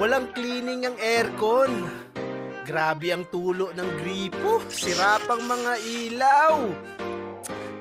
Walang cleaning ang aircon. Grabe ang tulo ng gripo. Sira pang mga ilaw.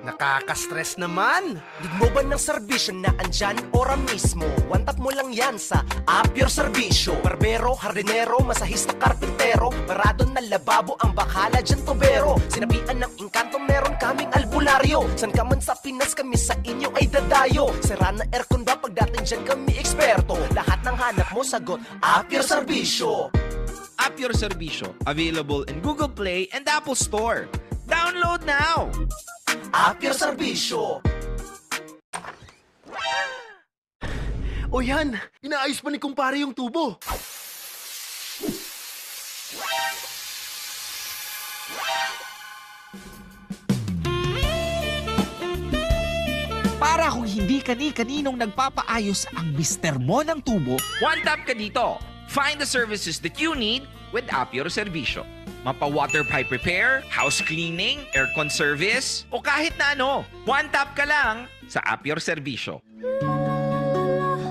Nakaka-stress naman. Need mo ba ng serbisyo na andyan ora mismo? One tap mo lang yan sa Apure Serbisyo. Barbero, hardinero, masahista, karpintero, parado na lababo ang bakala dyan tubero. Sinabihan ng engkanto meron kaming albularyo. San ka man sa Pinas kami sa inyo ay dadayo. Sira na aircon ba pagdating dyan kami eksperto? Lahat ng hanap mo sagot Apure Serbisyo. Apure Serbisyo, available in Google Play and Apple Store. Download now! Apure Serbisyo. O yan, inaayos pa ni kumpare yung tubo. Para kung hindi kani-kaninong nagpapaayos ang mister mo ng tubo, One tap ka dito. Find the services that you need with Apure Serbisyo. Mapa-water pipe repair, house cleaning, aircon service, o kahit na ano. One tap ka lang sa Apure Serbisyo.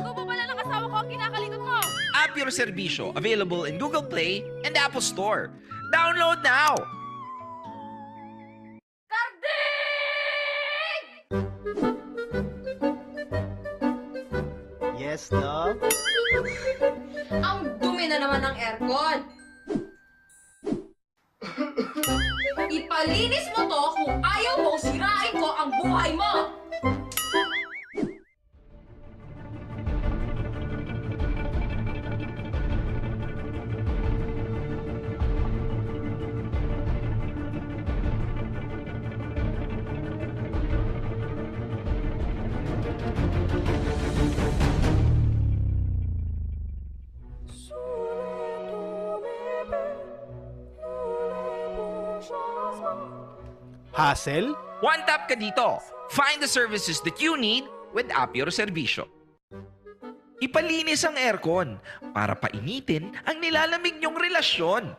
Tubo pala ng asawa ko ang kinakalikot mo. Apure Serbisyo, available in Google Play and Apple Store. Download now! Yes, love? Ang dumi na naman ng aircon. Ipalinis mo to kung ayaw mong sirain ko ang buhay mo. Hassle? One tap ka dito. Find the services that you need with Apure Serbisyo. Ipalinis ang aircon para painitin ang nilalamig niyong relasyon.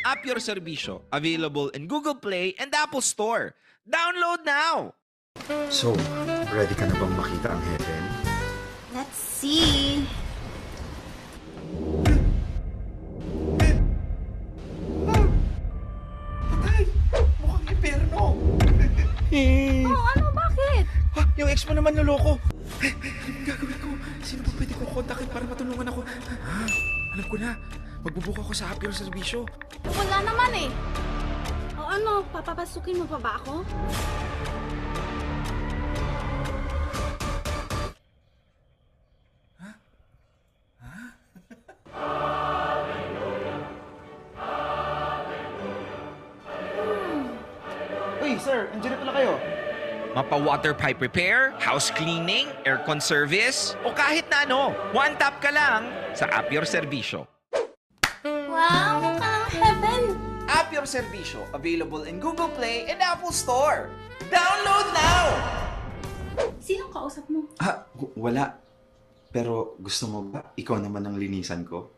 Apure Serbisyo, available in Google Play and Apple Store. Download now! So, ready ka na bang makita ang heaven? Let's see. mukhang imperno. Oh, ano? Bakit? Yung ex mo naman naloko. Anong gagawin ko? Sino ba pwede kong kontakin para matulungan ako? Alam ko na. Magbubook ako sa Apure Serbisyo. Wala naman eh. O ano, papapasukin mo pa ba ako? Uy, sir, andyan na pala kayo. Mapa-water pipe repair, house cleaning, aircon service, o kahit na ano. One tap ka lang sa Apure Serbisyo. Wow, mukhang heaven. Apure Serbisyo, available in Google Play and Apple Store. Download now! Sinong kausap mo? Wala. Pero gusto mo ba ikaw naman ang linisan ko?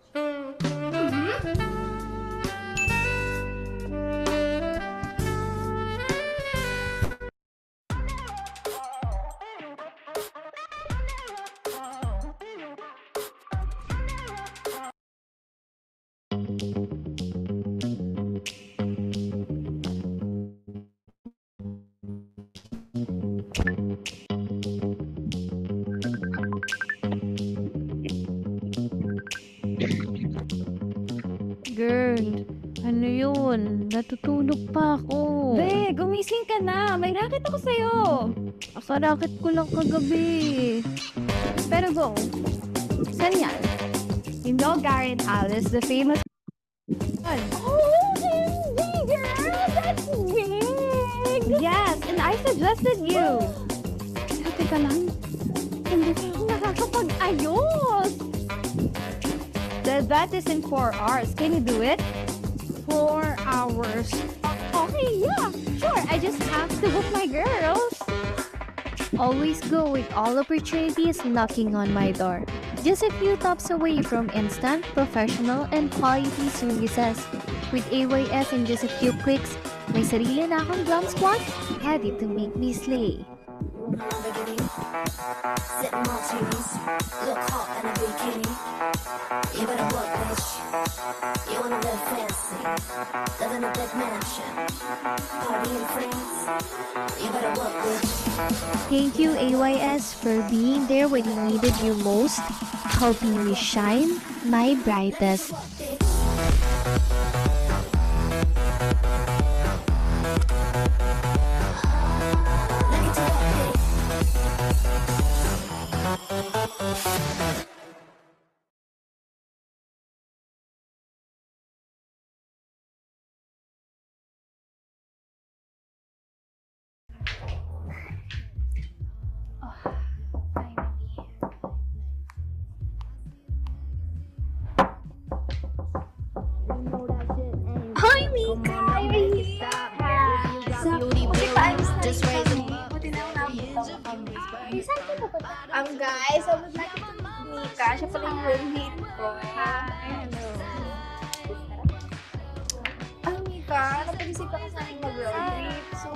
Girl, ano yun? Natutulog pa ako. Be, gumising ka na. May racket ako sa'yo. Akarakit ko lang kagabi. Pero go. Saan yan? You know Garrett Alice, the famous... Oh, girl! That's big! Yes, and I suggested you. Pero teka lang. Hindi pa ako nakakapag-ayos. That is in 4 hours. Can you do it? 4 hours. Okay, yeah, sure. I just have to book my girls. Always go with all opportunities knocking on my door. Just a few taps away from instant, professional, and quality services. With AYS in just a few clicks, may sarili na akong glam squad ready to make me slay. Lamborghini, sitting martinis, look hot in a bikini. You better work, bitch. You wanna live fancy, live in a big mansion, party in France. You better work, bitch. Thank you, AYS, for being there when you needed you most, helping me shine my brightest. Hi, Mika! Guys, I would like to meet Mika. Siya pala yung roommate ko. Hello. Mika, napag-isip ako sa aking mag-road trip. So,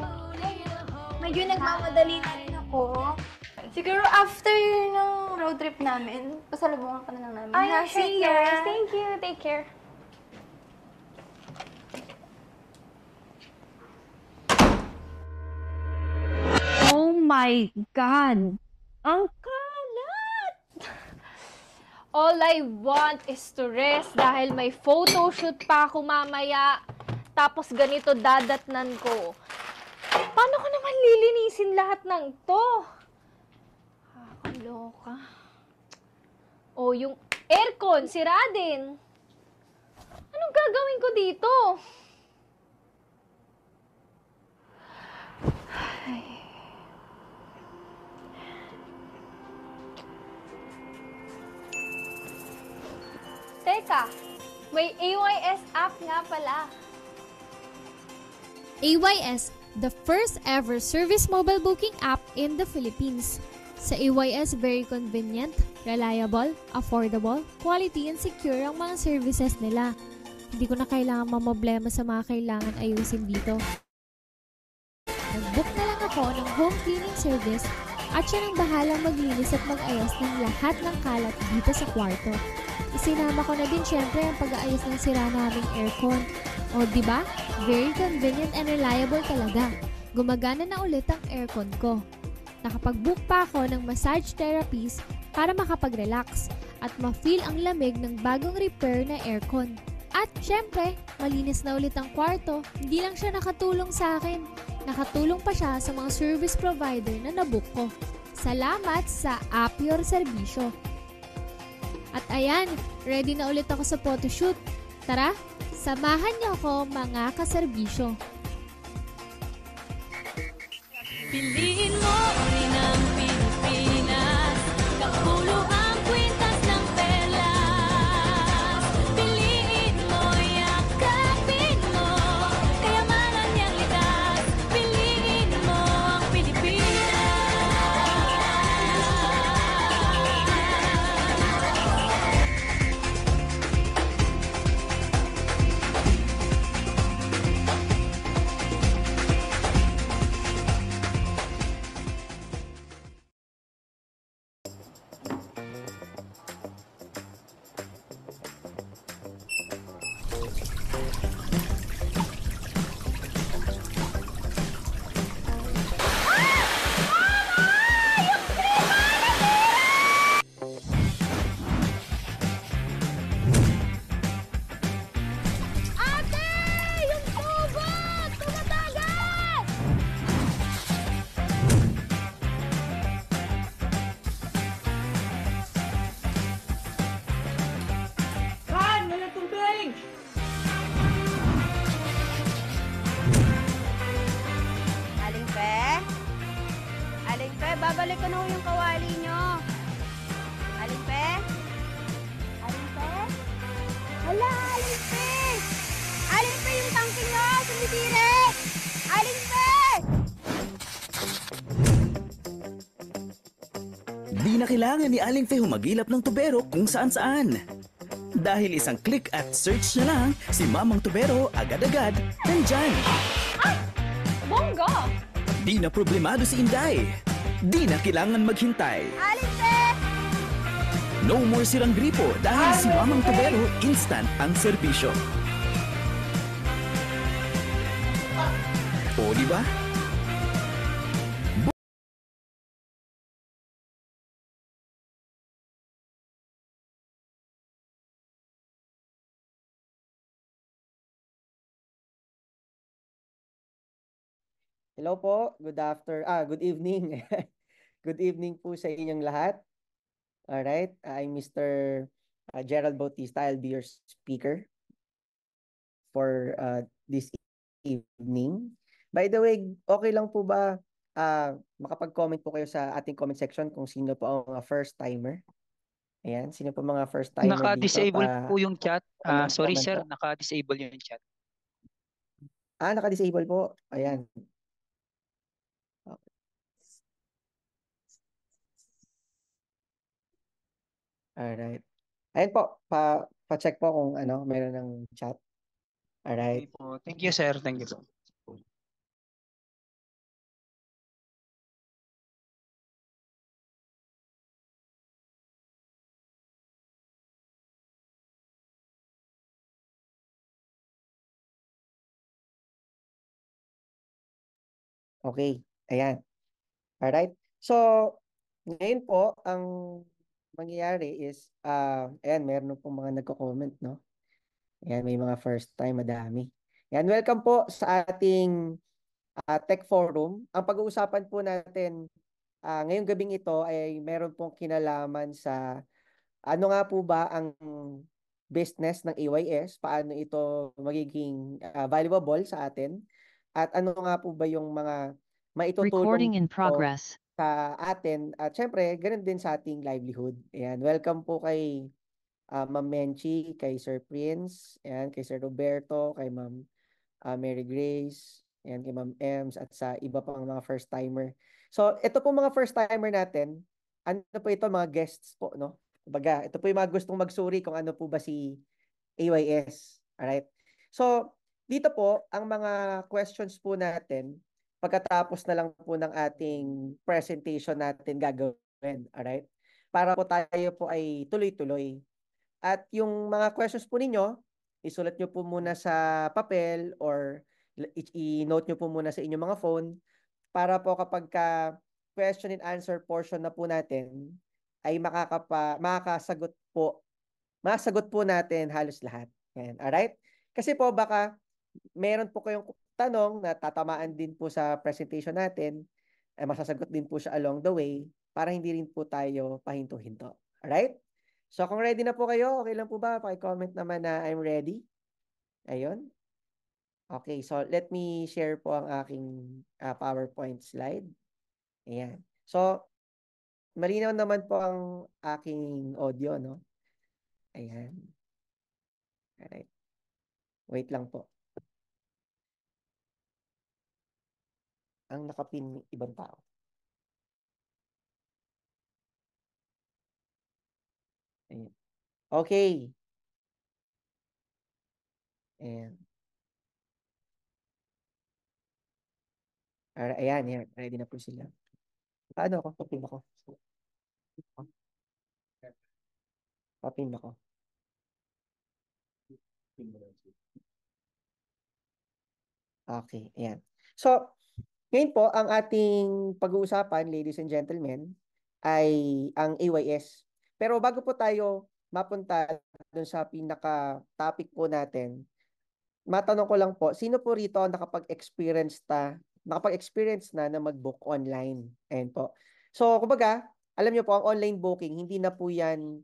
medyo nagmamadali na rin ako. Siguro after ng road trip namin, pasalubungan ka na lang namin. Ay, See sure, ya. guys. Thank you. Take care. Oh my God! Ang kalat! All I want is to rest dahil may photoshoot pa ako mamaya. Tapos ganito dadatnan ko. Paano ko naman lilinisin lahat ng to? Kakaloka. Oh, yung aircon, sira din. Anong gagawin ko dito? Teka, may AYS app nga pala. AYS, the first ever service mobile booking app in the Philippines. Sa AYS, very convenient, reliable, affordable, quality, and secure ang mga services nila. Hindi ko na kailangan mamoblema sa mga kailangan ayusin dito. Nag-book na lang ako ng home cleaning service at siya nang bahalang maglinis at mag-ayos ng lahat ng kalat dito sa kwarto. Isinama ko na din syempre ang pag-aayos ng sira naming aircon. O diba? Very convenient and reliable talaga. Gumagana na ulit ang aircon ko. Nakapag-book pa ako ng massage therapies para makapag-relax at ma-feel ang lamig ng bagong repair na aircon. At syempre, malinis na ulit ang kwarto. Hindi lang siya nakatulong sa akin. Nakatulong pa siya sa mga service provider na nabook ko. Salamat sa Apyor Serbisyo. At ayan, ready na ulit ako sa photoshoot. Tara, samahan niyo ako mga kaserbisyo. Piliin mo rin ang Pilipinas, kapulo ang kwintas ng perlas. Piliin mo, yakapin mo, kayamanan niyang likas. Piliin mo ang Pilipinas. Aling Pe, babalik ko na ho yung kawali nyo. Aling Pe? Aling Pe? Hala, Aling Pe! Aling Pe, yung tangke nyo! Sumitire! Aling Pe! Di na kailangan ni Aling Fe humagilap ng tubero kung saan-saan. Dahil isang click at search na lang, si Mamang Tubero agad-agad nandyan. Bongga! Di na problemado si Inday. Di na kailangan maghintay. No more sirang gripo dahil si Mamang Tubero instant ang serbisyo. O di ba? Hello po, good evening. Good evening po sa inyong lahat. All right, I'm Mr. Gerald Bautista. I'll be your speaker for this evening. By the way, okay lang po ba makapag-comment po kayo sa ating comment section kung sino po ang mga first timer? Ayan, sino po mga first timer dito? Naka-disable po yung chat. Sorry comment sir, po. naka-disable yung chat. Naka-disable po. Ayan. Alright. Ayan po, pa-check po kung meron ng chat. Alright. Okay po. Thank you sir, thank you po. Okay, ayan. Alright. So, ngayon po, ang mangyayari is, ayan, meron po mga nagko-comment, no? Ayan, may mga first time, madami. Ayan, welcome po sa ating tech forum. Ang pag-uusapan po natin ngayong gabing ito ay meron pong kinalaman sa ano nga po ba ang business ng AYS, paano ito magiging valuable sa atin, at ano nga po ba yung mga maitutulong sa atin, at syempre, ganun din sa ating livelihood. Ayan, welcome po kay Ma'am Menchi, kay Sir Prince, ayan, kay Sir Roberto, kay Ma'am Mary Grace, ayan, kay Ma'am Ems, at sa iba pang mga first timer. So, ito po mga first timer natin, ano po ito, mga guests po, no? Kumbaga, ito po yung mga gustong magsuri kung ano po ba si AYS. Alright? So, dito po, ang mga questions po natin, pagkatapos na lang po ng ating presentation natin gagawin. Alright? Para po tayo po ay tuloy-tuloy. At yung mga questions po ninyo, isulat nyo po muna sa papel or i-note nyo po muna sa inyong mga phone para po kapag question and answer portion na po natin ay makakasagot po. Masagot po natin halos lahat. Yan. Alright? Kasi po baka meron po kayong tanong na tatamaan din po sa presentation natin, ay masasagot din po siya along the way para hindi rin po tayo pahinto-hinto. Alright? So kung ready na po kayo, okay lang po ba? Paki-comment naman na I'm ready. Ayun. Okay, so let me share po ang aking PowerPoint slide. Ayan. So, malinaw naman po ang aking audio, no? Ayan. Alright. Wait lang po. Ang nakapin ibang tao. Ayan. Okay. Ayan. Ayan, ayan. Ready na po sila. Paano ako? Papin ako. Papin ako. Okay, ayan. So, ngayon po, ang ating pag-uusapan, ladies and gentlemen, ay ang AYS. Pero bago po tayo mapunta dun sa pinaka-topic po natin, matanong ko lang po, sino po rito nakapag-experience na mag-book online? Ayan po. So, kumbaga, alam niyo po, ang online booking, hindi na po yan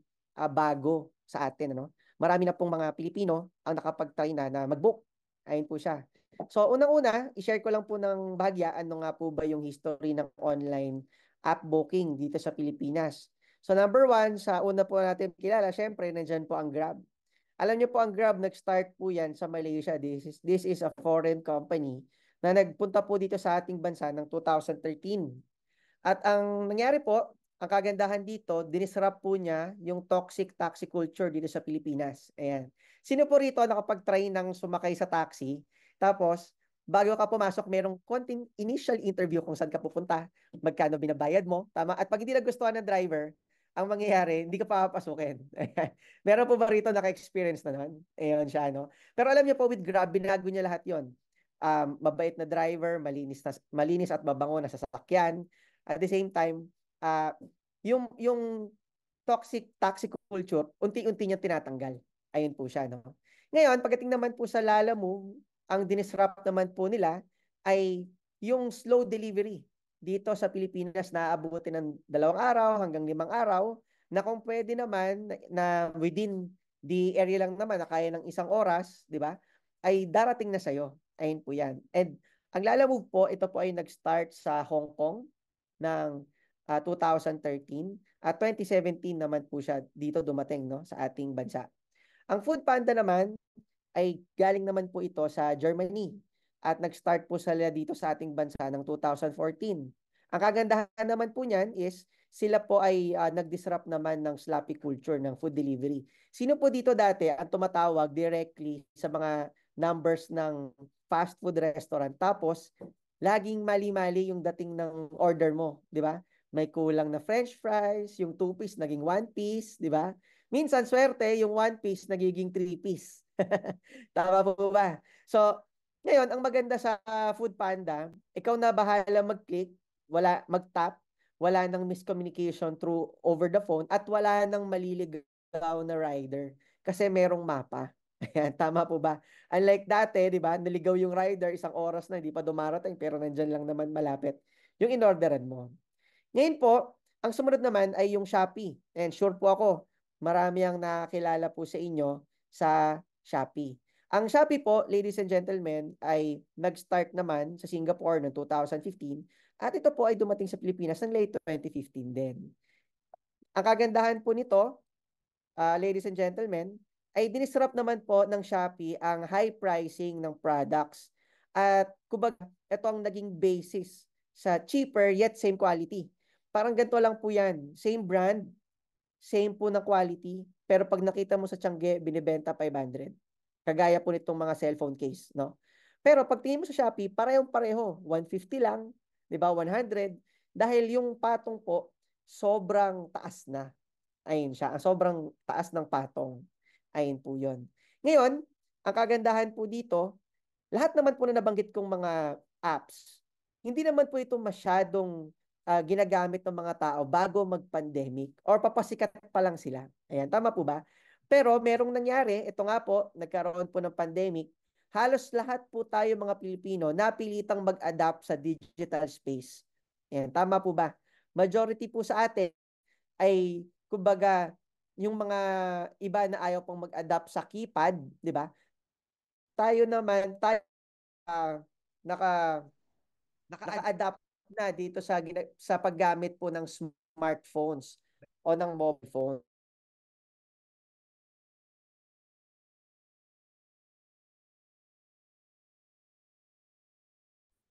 bago sa atin. Ano? Marami na pong mga Pilipino ang nakapag-try na mag-book. Ayun po siya. So, unang-una, i-share ko lang po ng bahagya ano nga po ba yung history ng online app booking dito sa Pilipinas. So, number one, sa una po natin kilala, syempre, nandyan po ang Grab. Alam niyo po, ang Grab, nag-start po yan sa Malaysia. This is a foreign company na nagpunta po dito sa ating bansa ng 2013. At ang nangyari po, ang kagandahan dito, dinisrupt po niya yung toxic taxi culture dito sa Pilipinas. Ayan. Sino po rito nakapag-try ng sumakay sa taxi? Tapos, bago ka pumasok, merong konting initial interview kung saan ka pupunta, magkano binabayad mo, tama? At pag hindi nagustuhan ng driver, ang mangyayari, hindi ka papapasukin. Meron po ba rito naka-experience na nun? Ayun siya, no? Pero alam niyo po, with Grab, binago niya lahat yon. Mabait na driver, malinis at mabango na sasakyan. At the same time, yung toxic culture, unti-unti niya tinatanggal. Ayun po siya, no? Ngayon, pagdating naman po sa Lalamove, ang dinisrupt naman po nila ay yung slow delivery. Dito sa Pilipinas, naaabutin ng 2 araw hanggang 5 araw, na kung pwede naman na within the area lang naman na kaya ng 1 oras, di ba? Ay darating na sa'yo. Ayun po yan. And ang Lalamove po, ito po ay nag-start sa Hong Kong ng 2013 at 2017 naman po siya dito dumating, no, sa ating bansa. Ang Foodpanda naman ay galing naman po ito sa Germany at nag-start po sila dito sa ating bansa ng 2014. Ang kagandahan naman po niyan is sila po ay nag-disrupt naman ng sloppy culture ng food delivery. Sino po dito dati ang tumatawag directly sa mga numbers ng fast food restaurant tapos laging mali-mali yung dating ng order mo, di ba? May kulang na french fries, yung 2-piece naging 1-piece, di ba? Minsan swerte, yung 1-piece nagiging 3-piece. Tama po ba? So, ngayon, ang maganda sa Foodpanda, ikaw na bahala mag-click, mag-tap, wala nang miscommunication through over the phone, at wala nang maliligaw na rider kasi merong mapa. Ayan, tama po ba? Unlike dati, di ba, naligaw yung rider, 1 oras na, hindi pa dumarating, pero nandyan lang naman malapit yung inorderan mo. Ngayon po, ang sumunod naman ay yung Shopee. And sure po ako, marami ang nakakilala po sa inyo sa Shopee. Ang Shopee po, ladies and gentlemen, ay nag-start naman sa Singapore noong 2015 at ito po ay dumating sa Pilipinas ng late 2015 din. Ang kagandahan po nito, ladies and gentlemen, ay dinisrupt naman po ng Shopee ang high pricing ng products. At kumbaga, ito ang naging basis sa cheaper yet same quality. Parang ganito lang po yan. Same brand, same po na quality, pero pag nakita mo sa Tiangge, binibenta 500. Kagaya po nitong mga cellphone case, no? Pero pag tingin mo sa Shopee, parehong-pareho. 150 lang, di ba? 100. Dahil yung patong po, sobrang taas na. Ayun siya. Ang sobrang taas ng patong. Ayun po yun. Ngayon, ang kagandahan po dito, lahat naman po na nabanggit kong mga apps, hindi naman po ito masyadong ginagamit ng mga tao bago mag-pandemic or papasikat pa lang sila. Ayan, tama po ba? Pero merong nangyari, ito nga po, nagkaroon po ng pandemic, halos lahat po tayo mga Pilipino napilitang mag-adapt sa digital space. Ayan, tama po ba? Majority po sa atin ay, kumbaga, yung mga iba na ayaw pang mag-adapt sa keypad, di ba? Tayo naman, naka-adapt na dito sa paggamit po ng smartphones o ng mobile phone.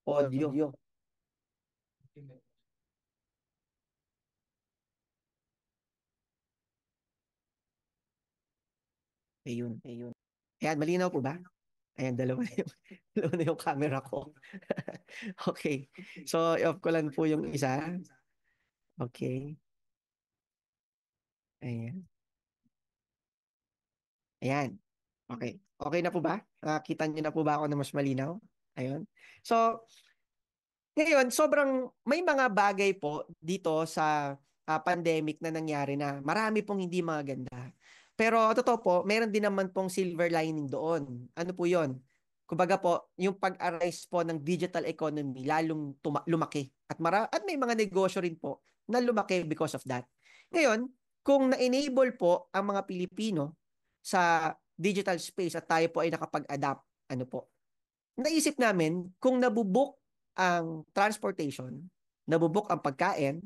Audio. Ayun. Ayan, malinaw po ba? Ayan, dalawa na yung camera ko. Okay. So, i-off ko lang po yung isa. Okay. Ayan. Ayan. Okay. Okay na po ba? Nakita niyo na po ba ako na mas malinaw? Ayun. So, ngayon, sobrang may mga bagay po dito sa pandemic na nangyari na marami pong hindi maganda. Pero totoo po, meron din naman pong silver lining doon. Ano po yon? Kumbaga po, yung pag-arise po ng digital economy lalong lumaki. At may mga negosyo rin po na lumaki because of that. Ngayon, kung na-enable po ang mga Pilipino sa digital space at tayo po ay nakapag-adapt, ano po, naisip namin kung nabubuk ang transportation, nabubuk ang pagkain,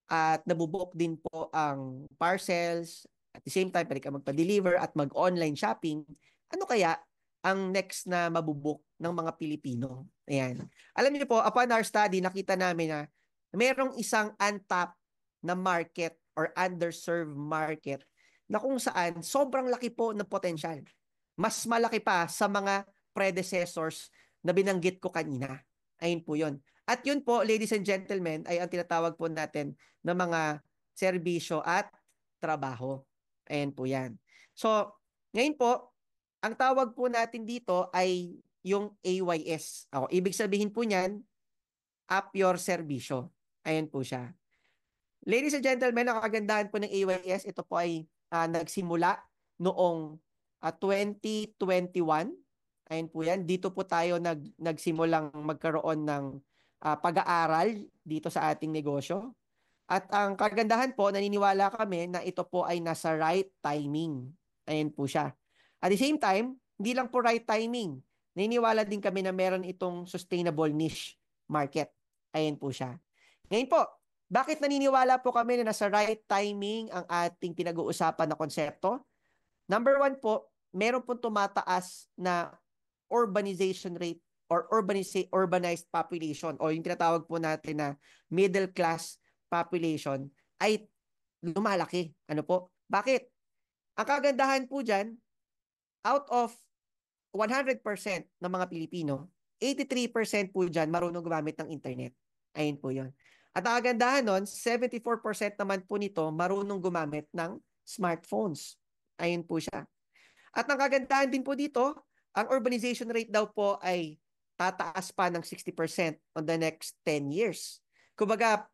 at nabubuk din po ang parcels, at the same time, pwede ka magpa-deliver at mag-online shopping, ano kaya ang next na mabubuk ng mga Pilipino? Ayan. Alam niyo po, upon our study, nakita namin na merong isang untapped na market or underserved market na kung saan sobrang laki po ng potential. Mas malaki pa sa mga predecessors na binanggit ko kanina. Ayun po yun. At yun po, ladies and gentlemen, ay ang tinatawag po natin na mga serbisyo at trabaho. Ayan po yan. So, ngayon po, ang tawag po natin dito ay yung AYS. Ibig sabihin po niyan, App Your Serbisyo. Ayan po siya. Ladies and gentlemen, ang kagandahan po ng AYS, ito po ay nagsimula noong 2021. Ayan po yan. Dito po tayo nagsimulang magkaroon ng pag-aaral dito sa ating negosyo. At ang kagandahan po, naniniwala kami na ito po ay nasa right timing. Ayan po siya. At the same time, hindi lang po right timing. Naniniwala din kami na meron itong sustainable niche market. Ayan po siya. Ngayon po, bakit naniniwala po kami na nasa right timing ang ating pinag-uusapan na konsepto? Number one po, meron po tumataas na urbanization rate or urbanized population o yung tinatawag po natin na middle class population ay lumalaki. Ano po? Bakit? Ang kagandahan po dyan, out of 100% ng mga Pilipino, 83% po dyan marunong gumamit ng internet. Ayun po yun. At ang kagandahan nun, 74% naman po nito marunong gumamit ng smartphones. Ayun po siya. At ang kagandahan din po dito, ang urbanization rate daw po ay tataas pa ng 60% on the next 10 years. Kumbaga,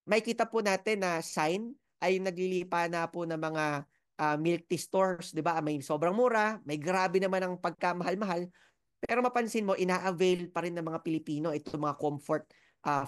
may kita po natin na sign ay naglilipa na po ng mga milk tea stores, 'di ba? May sobrang mura, may grabe naman ang pagkamahal-mahal, pero mapansin mo ina-avail pa rin ng mga Pilipino itong mga comfort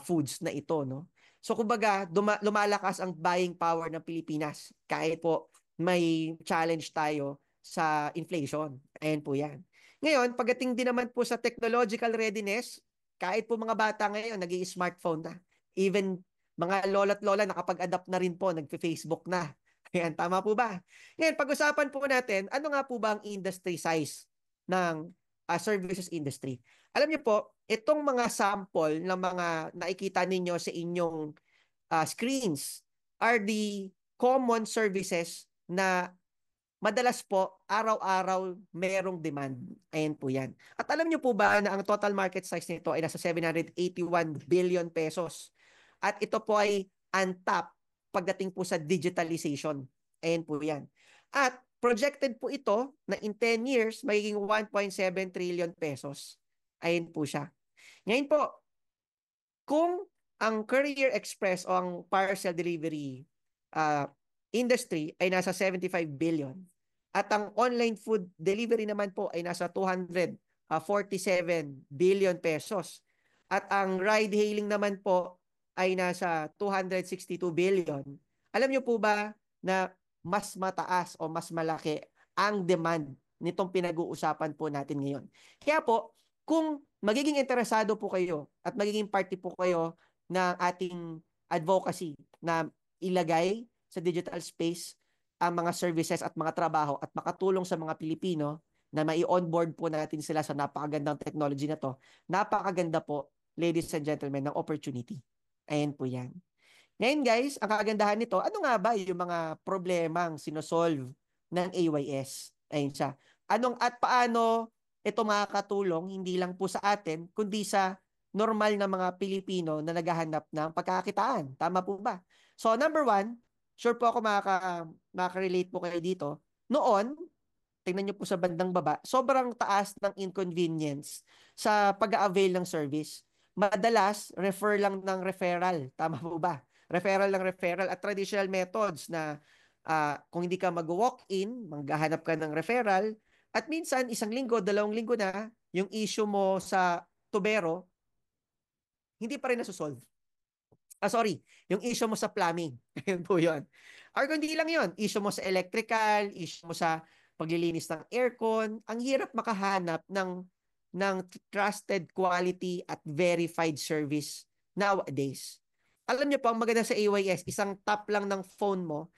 foods na ito, no? So kumbaga, lumalakas ang buying power ng Pilipinas kahit po may challenge tayo sa inflation. Ayan po 'yan. Ngayon, pagdating din naman po sa technological readiness, kahit po mga bata ngayon nag-i-smartphone na. Even mga lola't lola nakapag-adapt na rin po, nagfe-Facebook na. Ayan, tama po ba? Ngayon, pag-usapan po natin, ano nga po ba ang industry size ng services industry? Alam niyo po, itong mga sample ng mga nakikita ninyo sa inyong screens are the common services na madalas po, araw-araw merong demand. Ayan po yan. At alam niyo po ba na ang total market size nito ay nasa 781 billion pesos? At ito po ay untapped pagdating po sa digitalization. Ayan po yan. At projected po ito na in 10 years, magiging 1.7 trillion pesos. Ayan po siya. Ngayon po, kung ang Courier Express o ang parcel delivery industry ay nasa 75 billion at ang online food delivery naman po ay nasa 247 billion pesos at ang ride hailing naman po ay nasa 262 billion. Alam niyo po ba na mas mataas o mas malaki ang demand nitong pinag-uusapan po natin ngayon? Kaya po, kung magiging interesado po kayo at magiging party po kayo ng ating advocacy na ilagay sa digital space ang mga services at mga trabaho at makatulong sa mga Pilipino na mai-onboard po natin sila sa napakagandang technology na to, napakaganda po, ladies and gentlemen, ng opportunity. Ayan po yan. Ngayon guys, ang kagandahan nito, ano nga ba yung mga problemang sinosolve ng AYS? Ayun siya. Anong at paano ito makakatulong hindi lang po sa atin, kundi sa normal na mga Pilipino na naghahanap ng pagkakakitaan. Tama po ba? So number one, sure po ako makaka-relate po kayo dito. Noon, tingnan nyo po sa bandang baba, sobrang taas ng inconvenience sa pag-avail ng service. Madalas, refer lang ng referral. Tama po ba? Referral lang referral at traditional methods na kung hindi ka mag-walk-in, maghahanap ka ng referral, at minsan, 1 linggo, 2 linggo na, yung issue mo sa tubero, hindi pa rin nasusolve. Yung issue mo sa plumbing. Ayun po yun. Or kung hindi lang yun, issue mo sa electrical, issue mo sa paglilinis ng aircon, ang hirap makahanap ng trusted quality at verified service nowadays. Alam niyo po, ang maganda sa AYS, isang tap lang ng phone mo,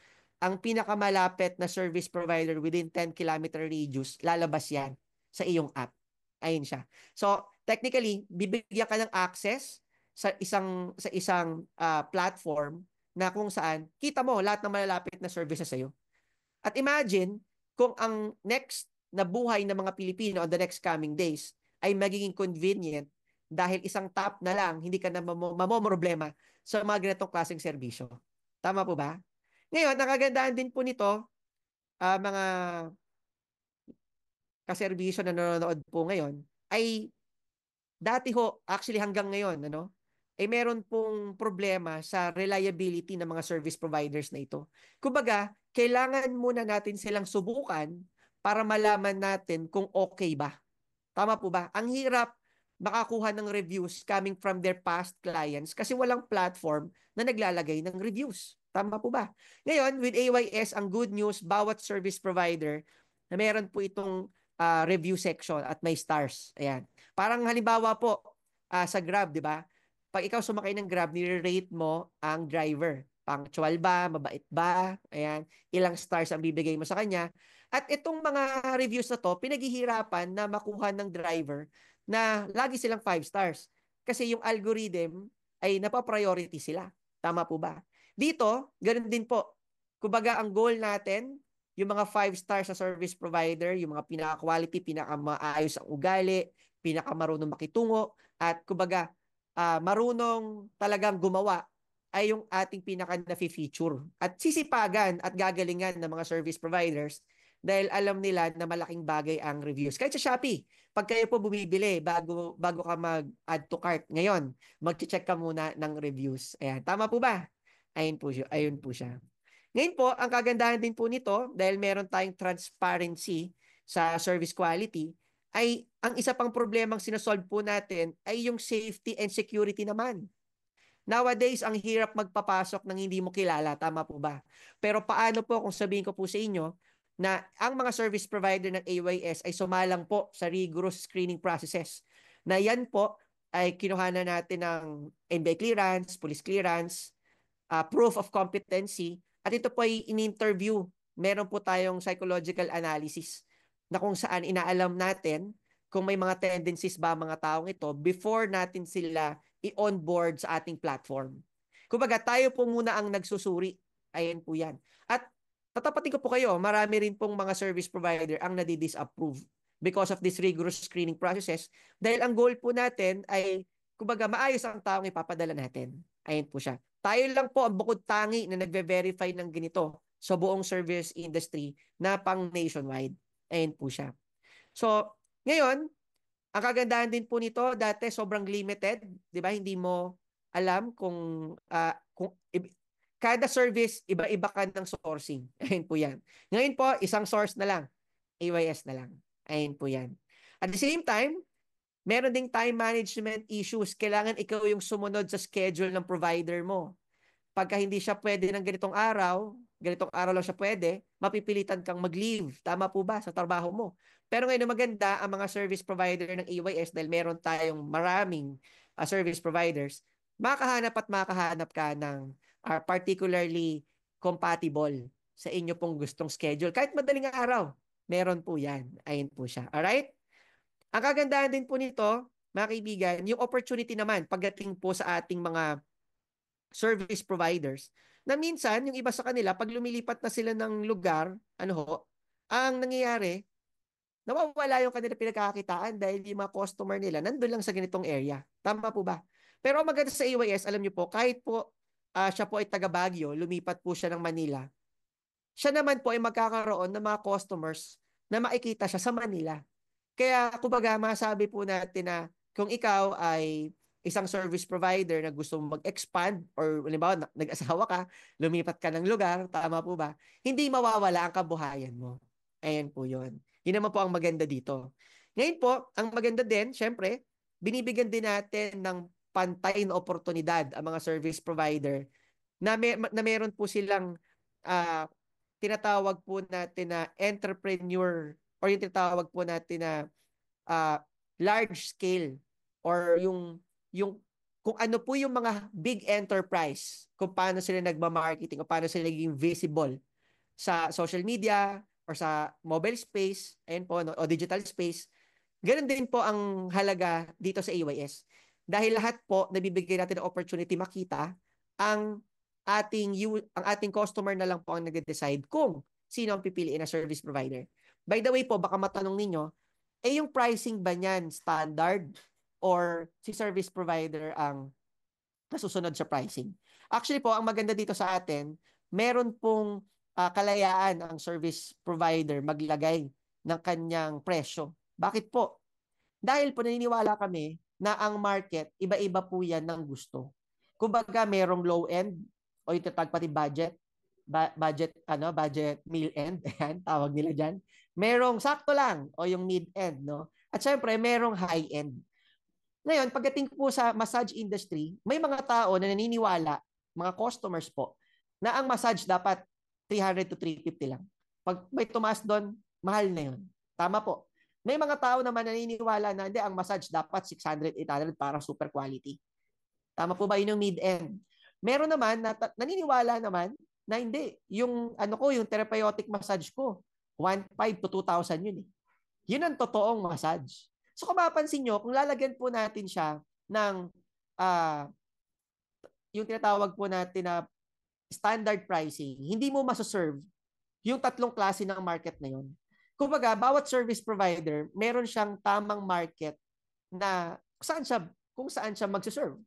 ang pinakamalapit na service provider within 10-kilometer radius, lalabas yan sa iyong app. Ayun siya. So, technically, bibigyan ka ng access sa isang platform na kung saan kita mo lahat ng malalapit na services sa iyo. At imagine kung ang next na buhay ng mga Pilipino on the next coming days ay magiging convenient dahil isang tap na lang, hindi ka na mamomroblema sa mga ganitong klaseng serbisyo. Tama po ba? Ngayon, ang kagandahan din po nito, mga kaserbisyo na nanonood po ngayon, ay dati ho, actually hanggang ngayon, meron pong problema sa reliability ng mga service providers na ito. Kumbaga, kailangan muna natin silang subukan para malaman natin kung okay ba. Tama po ba? Ang hirap makakuha ng reviews coming from their past clients kasi walang platform na naglalagay ng reviews. Tama po ba? Ngayon, with AYS, ang good news, bawat service provider na meron po itong review section at may stars. Ayan. Parang halimbawa po, sa Grab, di ba? Pag ikaw sumakay ng Grab, nire-rate mo ang driver. Punctual ba? Mabait ba? Ayan. Ilang stars ang bibigay mo sa kanya. At itong mga reviews na to, pinaghihirapan na makuha ng driver na lagi silang 5 stars. Kasi yung algorithm ay napapriority sila. Tama po ba? Dito, ganun din po. Kumbaga, ang goal natin, yung mga 5 stars sa service provider, yung mga pinaka-quality, pinaka-maayos ang ugali, pinaka-marunong makitungo, at kumbaga, marunong talagang gumawa ay yung ating pinaka-na-feature. At sisipagan at gagalingan ng mga service providers dahil alam nila na malaking bagay ang reviews. Kahit sa Shopee, pag kayo po bumibili bago ka mag-add to cart ngayon, mag-check ka muna ng reviews. Ayan, tama po ba? Ayun po siya. Ayun po siya. Ngayon po, ang kagandahan din po nito, dahil meron tayong transparency sa service quality, ay ang isa pang problemang sinasolve po natin ay yung safety and security naman. Nowadays, ang hirap magpapasok ng hindi mo kilala. Tama po ba? Pero paano po kung sabihin ko po sa inyo na ang mga service provider ng AYS ay sumalang po sa rigorous screening processes. Na yan po ay kinuhanan natin ng NBI clearance, police clearance, proof of competency, at ito po ay in-interview. Meron po tayong psychological analysis na kung saan inaalam natin kung may mga tendencies ba mga taong ito before natin sila i-onboard sa ating platform. Kumbaga, tayo po muna ang nagsusuri. Ayan po yan. At tatapatin ko po kayo, marami rin pong mga service provider ang nadi-disapprove because of this rigorous screening processes. Dahil ang goal po natin ay, kumbaga, maayos ang taong ipapadala natin. Ayan po siya. Tayo lang po ang bukod tangi na nagve-verify ng ganito sa buong service industry na pang nationwide. Ayan po siya. So, ngayon, ang kagandahan din po nito, dati sobrang limited, 'di ba? Hindi mo alam kung kada service iba-iba ka ng sourcing. Ayun po 'yan. Ngayon po, isang source na lang. AYS na lang. Ayun po 'yan. At the same time, meron ding time management issues. Kailangan ikaw yung sumunod sa schedule ng provider mo. Pagka hindi siya pwede ng ganitong araw lang siya pwede, mapipilitan kang mag-leave. Tama po ba sa trabaho mo? Pero ngayon maganda ang mga service provider ng AYS dahil meron tayong maraming service providers, makahanap ka ng particularly compatible sa inyo pong gustong schedule. Kahit madaling araw, meron po yan. Ayun po siya. Alright? Ang kagandahan din po nito, mga kaibigan, yung opportunity naman pagdating po sa ating mga service providers, na minsan, yung iba sa kanila, pag lumilipat na sila ng lugar, ang nangyayari, nawawala yung kanila pinagkakakitaan dahil yung mga customer nila nandun lang sa ganitong area. Tama po ba? Pero ang maganda sa AYS, alam niyo po, kahit po siya po ay taga Baguio, lumipat po siya ng Manila, siya naman po ay magkakaroon ng mga customers na makikita siya sa Manila. Kaya, kumbaga, masabi po natin na kung ikaw ay isang service provider na gusto mong mag-expand or halimbawa nag-asawa ka, lumipat ka ng lugar, tama po ba? Hindi mawawala ang kabuhayan mo. Ayan po yun. Yun naman po ang maganda dito. Ngayon po, ang maganda din, syempre, binibigyan din natin ng pantay na oportunidad ang mga service provider na meron po silang tinatawag po natin na entrepreneur or yung tinatawag po natin na large scale or yung kung ano po yung mga big enterprise, kung paano sila nagma-marketing, kung paano sila naging visible sa social media or sa mobile space, ayun po, o digital space. Ganun din po ang halaga dito sa AYS. Dahil lahat po, nabibigay natin ng opportunity makita ang ating customer na lang po ang nag-decide kung sino ang pipiliin na service provider. By the way po, baka matanong ninyo, Eh yung pricing ba niyan standard or si service provider ang nasusunod sa pricing? Actually po, ang maganda dito sa atin, meron pong kalayaan ang service provider maglagay ng kanyang presyo. Bakit po? Dahil po naniniwala kami na ang market, iba-iba po yan ng gusto. Kumbaga, merong low end o yung tatag pati budget, budget meal end, ayan, tawag nila diyan. Merong sakto lang o yung mid end, no? At syempre, merong high end. Ngayon, pagdating po sa massage industry, may mga tao na naniniwala, mga customers po, na ang massage dapat 300 to 350 lang. Pag may tumaas doon, mahal na yun. Tama po. May mga tao naman naniniwala na hindi, ang massage dapat 600, 800 para super quality. Tama po ba yun yung mid-end? Meron naman na naniniwala naman na hindi. Yung yung therapeutic massage ko, 1,500 to 2,000 yun eh. Yun ang totoong massage. So kung mapapansin nyo, kung lalagyan po natin siya ng yung tinatawag po natin na standard pricing, hindi mo masaserve yung tatlong klase ng market na yun. Kumbaga, bawat service provider, meron siyang tamang market na kung saan siya magsaserve.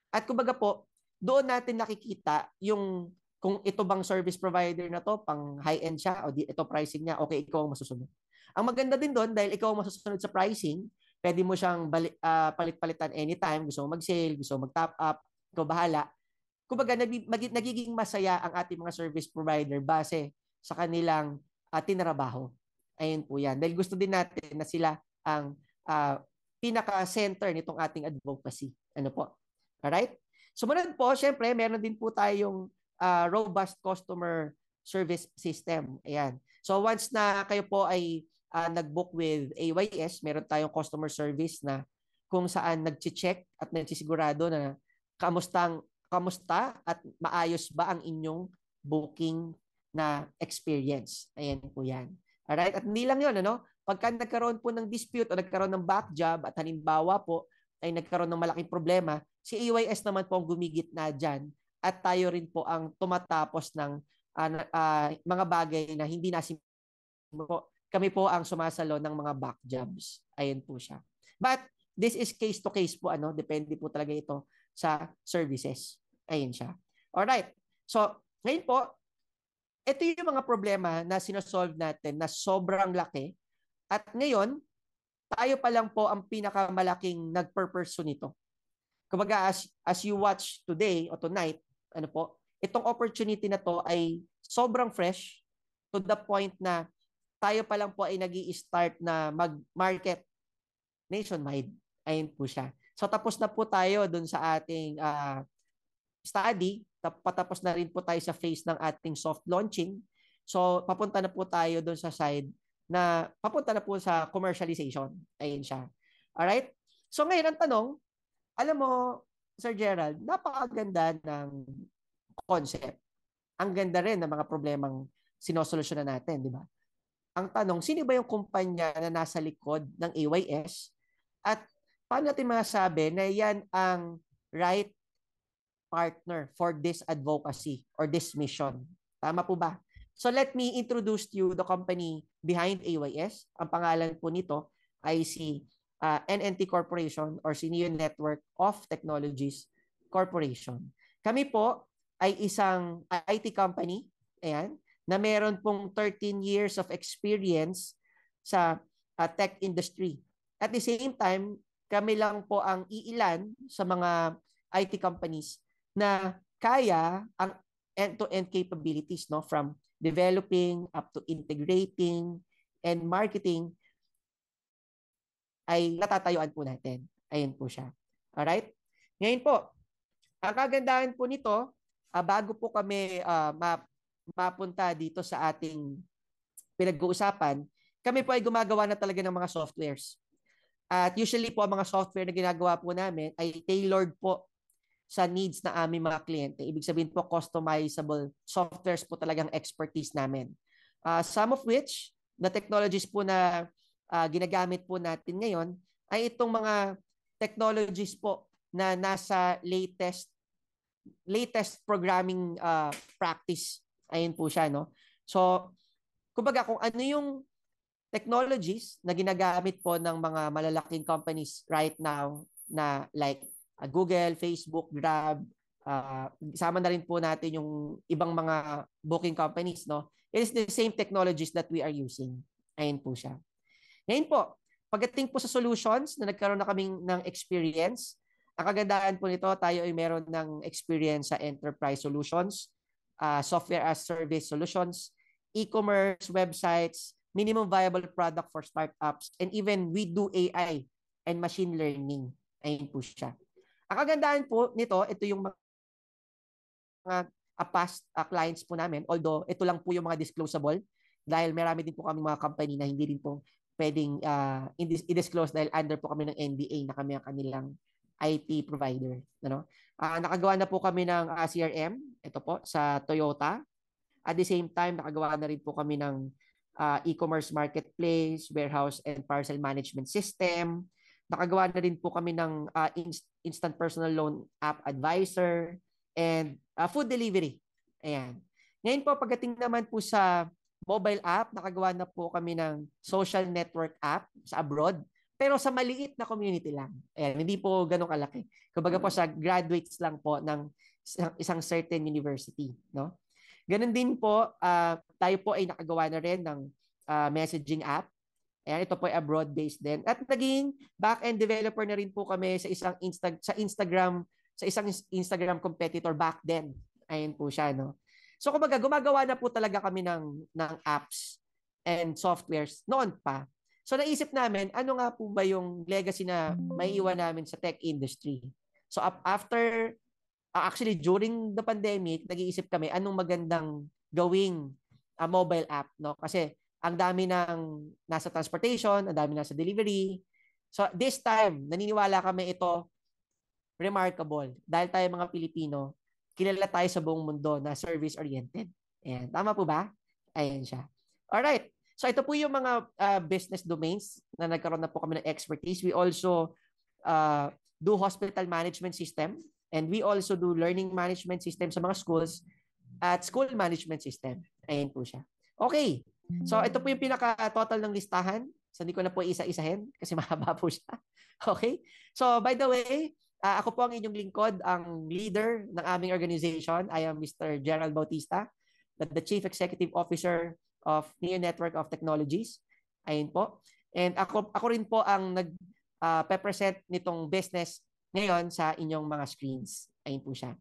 At kumbaga po, doon natin nakikita yung kung ito bang service provider na to, pang high-end siya, o ito pricing niya, okay, ikaw ang masusunod. Ang maganda din doon, dahil ikaw ang masusunod sa pricing, pwede mo siyang palit-palitan anytime, gusto mo mag-sale, gusto mo mag-top up, ikaw bahala. Kumbaga, nagiging masaya ang ating mga service provider base sa kanilang tinrabaho. Ayun po yan. Dahil gusto din natin na sila ang pinaka-center nitong ating advocacy. Ano po? Alright? Sumunod po, syempre, meron din po tayong robust customer service system. Ayan. So once na kayo po ay nag-book with AYS, meron tayong customer service na kung saan nag-check at nagsisigurado na kamusta at maayos ba ang inyong booking na experience. Ayan po yan. Alright? At hindi lang yun, ano? Pagka nagkaroon po ng dispute o nagkaroon ng back job at halimbawa po ay nagkaroon ng malaking problema, si AYS naman po ang gumigit na dyan at tayo rin po ang tumatapos ng mga bagay na hindi nasin po. Kami po ang sumasalo ng mga back jobs. Ayan po siya. But this is case to case po, ano? Depende po talaga ito sa services. Ayan siya. Alright. So, ngayon po, ito yung mga problema na sinosolve natin na sobrang laki. At ngayon, tayo pa lang po ang pinakamalaking nagpurpursue nito. Kumbaga, as you watch today o tonight, ano po, itong opportunity na to ay sobrang fresh to the point na tayo pa lang po ay nag-i-start na mag-market nationwide. Ayun po siya. So tapos na po tayo dun sa ating study. Patapos na rin po tayo sa phase ng ating soft launching. So papunta na po tayo dun sa side na papunta na po sa commercialization. Ayun siya. Alright? So ngayon ang tanong, alam mo, Sir Gerald, napakaganda ng concept. Ang ganda rin ng mga problemang sinosolusyonan natin, di ba? Ang tanong, sino ba yung kumpanya na nasa likod ng AYS? At paano natin masasabi na yan ang right partner for this advocacy or this mission? Tama po ba? So let me introduce to you the company behind AYS. Ang pangalan po nito ay si NNT Corporation or si Neo Network of Technologies Corporation. Kami po ay isang IT company, ayan, na meron pong 13 years of experience sa tech industry. At the same time, kami lang po ang iilan sa mga IT companies na kaya ang end-to-end capabilities, no, from developing up to integrating and marketing ay natatayuan po natin. Ayun po siya. Alright? Ngayon po, ang kagandahan po nito, bago po kami mapunta dito sa ating pinag-uusapan, kami po ay gumagawa na talaga ng mga softwares. At usually po, ang mga software na ginagawa po namin ay tailored po sa needs na aming mga kliyente. Ibig sabihin po, customizable softwares po talagang expertise namin. Some of which, the technologies po na ginagamit po natin ngayon ay itong mga technologies po na nasa latest programming practice. Ayun po siya, no? So, kumbaga kung ano yung technologies na ginagamit po ng mga malalaking companies right now na like Google, Facebook, Grab, isama na rin po natin yung ibang mga booking companies, no? It is the same technologies that we are using. Ayun po siya. Ngayon po, pagdating po sa solutions na nagkaroon na kaming ng experience, ang kagandahan po nito, tayo ay meron ng experience sa enterprise solutions, software as service solutions, e-commerce, websites, minimum viable product for startups, and even we do AI and machine learning. Ayun po siya. Ang kagandahan po nito, ito yung mga past clients po namin, although ito lang po yung mga disclosable dahil marami din po kami mga company na hindi rin po pwedeng i-disclose dahil under po kami ng NDA na kami ang kanilang IT provider. Ano? Nakagawa na po kami ng CRM, ito po, sa Toyota. At the same time, nakagawa na rin po kami ng e-commerce marketplace, warehouse and parcel management system. Nakagawa na rin po kami ng instant personal loan app advisor and food delivery. Ayan. Ngayon po, pagdating naman po sa mobile app, nakagawa na po kami ng social network app sa abroad, pero sa maliit na community lang. Ayan, hindi po ganun kalaki. Kumbaga po sa graduates lang po ng isang certain university. No? Ganun din po, tayo po ay nakagawa na rin ng messaging app. Ayan, ito po ay abroad-based din. At naging back-end developer na rin po kami sa isang Instagram competitor back then. Ayan po siya, no? So kumbaga gumagawa na po talaga kami ng apps and softwares noon pa. So naisip namin, ano nga po ba yung legacy na maiiwan namin sa tech industry? So after actually during the pandemic, nag-iisip kami anong magandang gawing mobile app, no? Kasi ang dami ng nasa transportation, ang dami nasa delivery. So this time, naniniwala kami ito remarkable. Dahil tayo mga Pilipino, kilala tayo sa buong mundo na service-oriented. Ayan. Tama po ba? Ayan siya. Alright. So ito po yung mga business domains na nagkaroon na po kami ng expertise. We also do hospital management system and we also do learning management system sa mga schools at school management system. Ayan po siya. Okay. So ito po yung pinaka-total ng listahan. So hindi ko na po isa-isahin kasi mahaba po siya. Okay. So by the way, ako po ang inyong lingkod, ang leader ng aming organization. I am Mr. Gerald Bautista, the Chief Executive Officer of Neo Network of Technologies. Ayun po. And ako rin po ang nag-present nitong business ngayon sa inyong mga screens. Ayun po siya.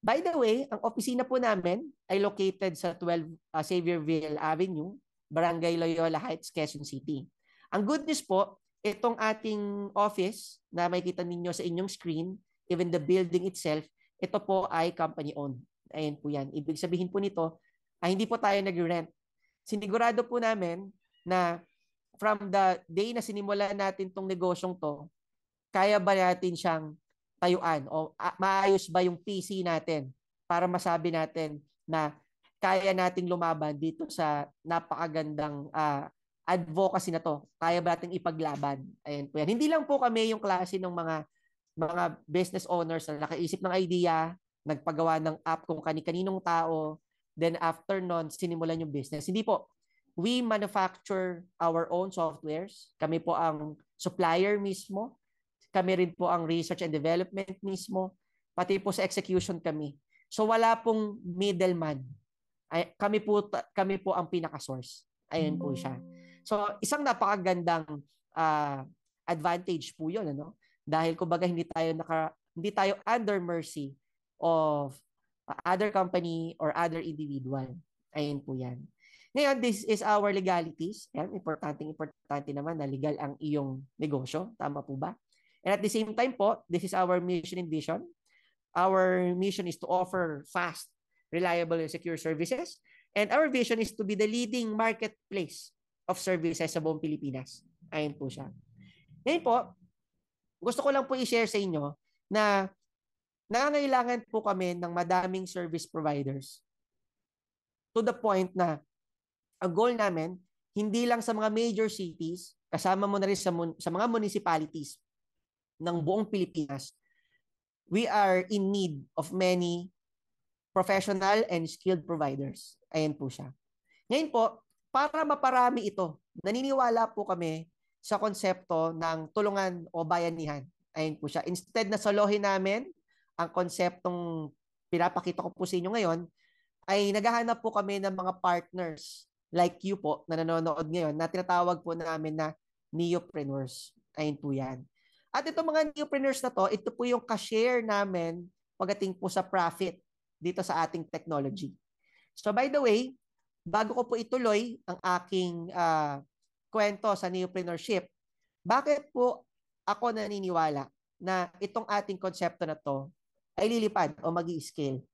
By the way, ang opisina po namin ay located sa 12 Xavierville Avenue, Barangay Loyola Heights, Quezon City. Ang good news po, itong ating office na makikita ninyo sa inyong screen, even the building itself, ito po ay company-owned. Ayan po yan. Ibig sabihin po nito, hindi po tayo nag-rent. Sinigurado po namin na from the day na sinimulan natin itong negosyong to, kaya ba natin siyang tayuan o maayos ba yung PC natin para masabi natin na kaya nating lumaban dito sa napakagandang advocacy na to. Kaya ba nating ipaglaban? Ayan po yan. Hindi lang po kami yung klase ng mga business owners na nakaisip ng idea, nagpagawa ng app kung kani-kaninong tao, then after nun, sinimulan yung business. Hindi po. We manufacture our own softwares. Kami po ang supplier mismo. Kami rin po ang research and development mismo. Pati po sa execution kami. So wala pong middleman. Kami po ang pinaka-source. Ayan po siya. So, isang napakagandang advantage po 'yon, ano? Dahil kumbaga hindi tayo under mercy of other company or other individual. Ayun po 'yan. Ngayon, this is our legalities. Ayan, importante naman na legal ang iyong negosyo. Tama po ba? And at the same time po, this is our mission and vision. Our mission is to offer fast, reliable, and secure services. And our vision is to be the leading marketplace of services sa buong Pilipinas. Ayun po siya. Ngayon po, gusto ko lang po i-share sa inyo na nangangailangan po kami ng madaming service providers to the point na ang goal namin, hindi lang sa mga major cities, kasama mo na rin sa mga municipalities ng buong Pilipinas, we are in need of many professional and skilled providers. Ayan po siya. Ngayon po, para maparami ito, naniniwala po kami sa konsepto ng tulungan o bayanihan. Ayun po siya. Instead na solohin namin ang konseptong pinapakita ko po sa inyo ngayon, ay naghahanap po kami ng mga partners like you po na nanonood ngayon na tinatawag po namin na neopreneurs. Ayun po yan. At itong mga neopreneurs na to, ito po yung ka-share namin pagdating po sa profit dito sa ating technology. So by the way, bago ko po ituloy ang aking kwento sa neopreneurship, bakit po ako naniniwala na itong ating konsepto na to ay lilipad o magi-scale?